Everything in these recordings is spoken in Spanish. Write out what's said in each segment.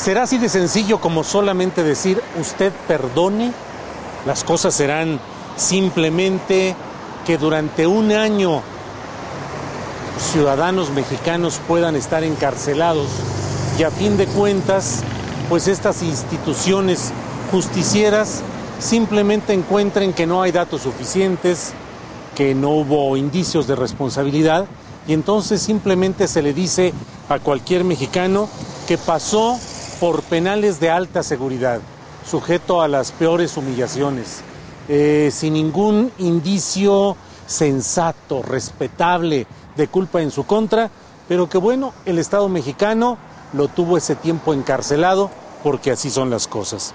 ¿Será así de sencillo como solamente decir usted perdone? Las cosas serán simplemente que durante un año ciudadanos mexicanos puedan estar encarcelados y a fin de cuentas, pues estas instituciones justicieras simplemente encuentren que no hay datos suficientes, que no hubo indicios de responsabilidad y entonces simplemente se le dice a cualquier mexicano que pasó por penales de alta seguridad, sujeto a las peores humillaciones, sin ningún indicio sensato, respetable de culpa en su contra, pero que bueno, el Estado mexicano lo tuvo ese tiempo encarcelado porque así son las cosas.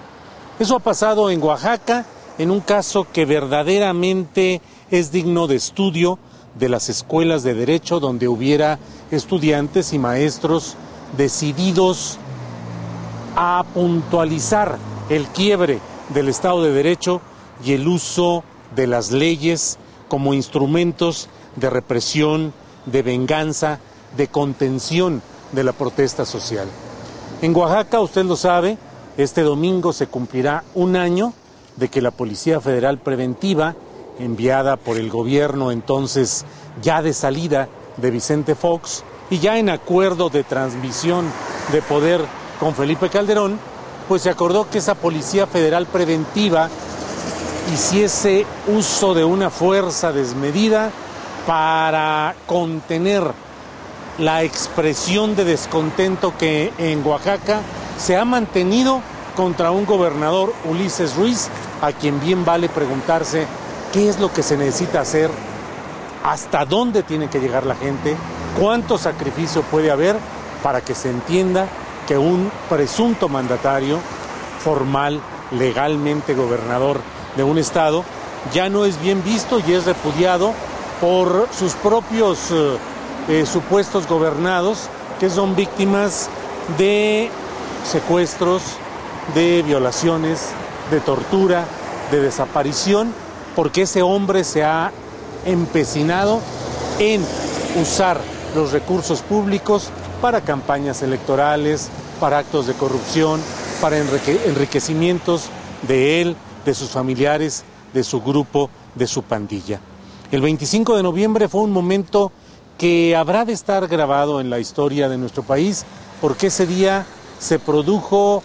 Eso ha pasado en Oaxaca, en un caso que verdaderamente es digno de estudio de las escuelas de derecho, donde hubiera estudiantes y maestros decididos a puntualizar el quiebre del Estado de Derecho y el uso de las leyes como instrumentos de represión, de venganza, de contención de la protesta social. En Oaxaca, usted lo sabe, este domingo se cumplirá un año de que la Policía Federal Preventiva, enviada por el gobierno entonces ya de salida de Vicente Fox y ya en acuerdo de transmisión de poder con Felipe Calderón, pues se acordó que esa Policía Federal Preventiva hiciese uso de una fuerza desmedida para contener la expresión de descontento que en Oaxaca se ha mantenido contra un gobernador, Ulises Ruiz, a quien bien vale preguntarse qué es lo que se necesita hacer, hasta dónde tiene que llegar la gente, cuánto sacrificio puede haber para que se entienda que un presunto mandatario formal, legalmente gobernador de un estado, ya no es bien visto y es repudiado por sus propios supuestos gobernados, que son víctimas de secuestros, de violaciones, de tortura, de desaparición, porque ese hombre se ha empecinado en usar los recursos públicos para campañas electorales, para actos de corrupción, para enriquecimientos de él, de sus familiares, de su grupo, de su pandilla. El 25 de noviembre fue un momento que habrá de estar grabado en la historia de nuestro país, porque ese día se produjo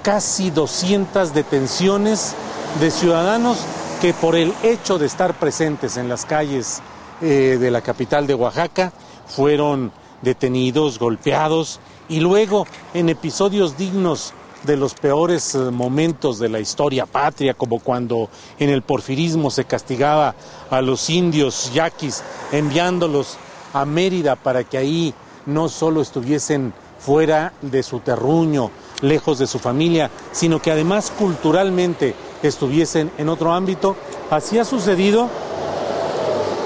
casi 200 detenciones de ciudadanos que por el hecho de estar presentes en las calles de la capital de Oaxaca fueron detenidos, golpeados y luego en episodios dignos de los peores momentos de la historia patria, como cuando en el porfirismo se castigaba a los indios yaquis enviándolos a Mérida para que ahí no solo estuviesen fuera de su terruño, lejos de su familia, sino que además culturalmente estuviesen en otro ámbito. Así ha sucedido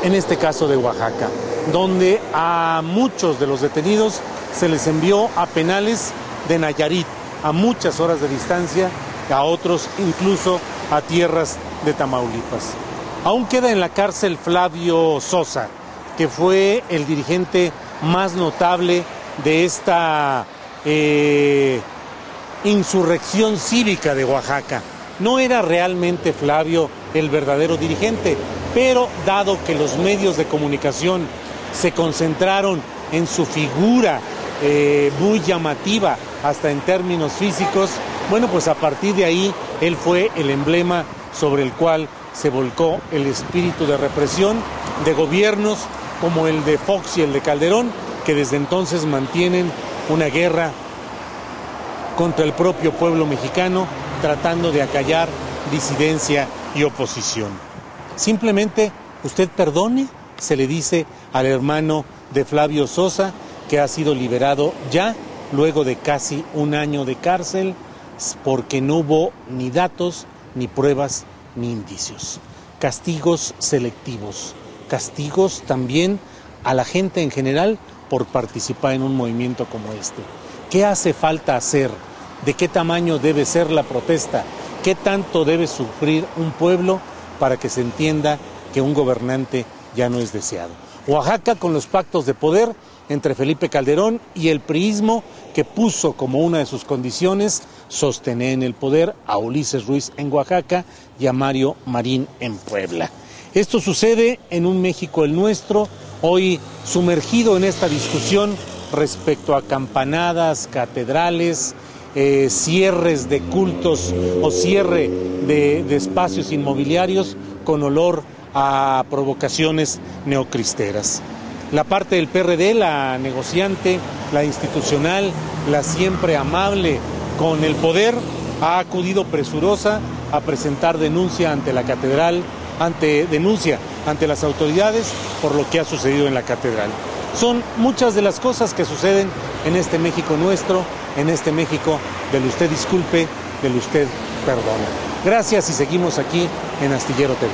en este caso de Oaxaca, donde a muchos de los detenidos se les envió a penales de Nayarit, a muchas horas de distancia, a otros incluso a tierras de Tamaulipas. Aún queda en la cárcel Flavio Sosa, que fue el dirigente más notable de esta insurrección cívica de Oaxaca. No era realmente Flavio el verdadero dirigente, pero dado que los medios de comunicación se concentraron en su figura muy llamativa, hasta en términos físicos, bueno, pues a partir de ahí él fue el emblema sobre el cual se volcó el espíritu de represión de gobiernos como el de Fox y el de Calderón, que desde entonces mantienen una guerra contra el propio pueblo mexicano, tratando de acallar disidencia y oposición. Simplemente usted perdone, se le dice al hermano de Flavio Sosa, que ha sido liberado ya luego de casi un año de cárcel, porque no hubo ni datos, ni pruebas, ni indicios. Castigos selectivos, castigos también a la gente en general por participar en un movimiento como este. ¿Qué hace falta hacer? ¿De qué tamaño debe ser la protesta? ¿Qué tanto debe sufrir un pueblo para que se entienda que un gobernante ya no es deseado? Oaxaca, con los pactos de poder, entre Felipe Calderón y el priismo, que puso como una de sus condiciones sostener en el poder a Ulises Ruiz en Oaxaca y a Mario Marín en Puebla. Esto sucede en un México el nuestro, hoy sumergido en esta discusión respecto a campanadas, catedrales, cierres de cultos o cierre de espacios inmobiliarios con olor a provocaciones neocristeras. La parte del PRD, la negociante, la institucional, la siempre amable con el poder, ha acudido presurosa a presentar denuncia ante la catedral, denuncia ante las autoridades por lo que ha sucedido en la catedral. Son muchas de las cosas que suceden en este México nuestro, en este México del usted disculpe, del usted perdona. Gracias y seguimos aquí en Astillero TV.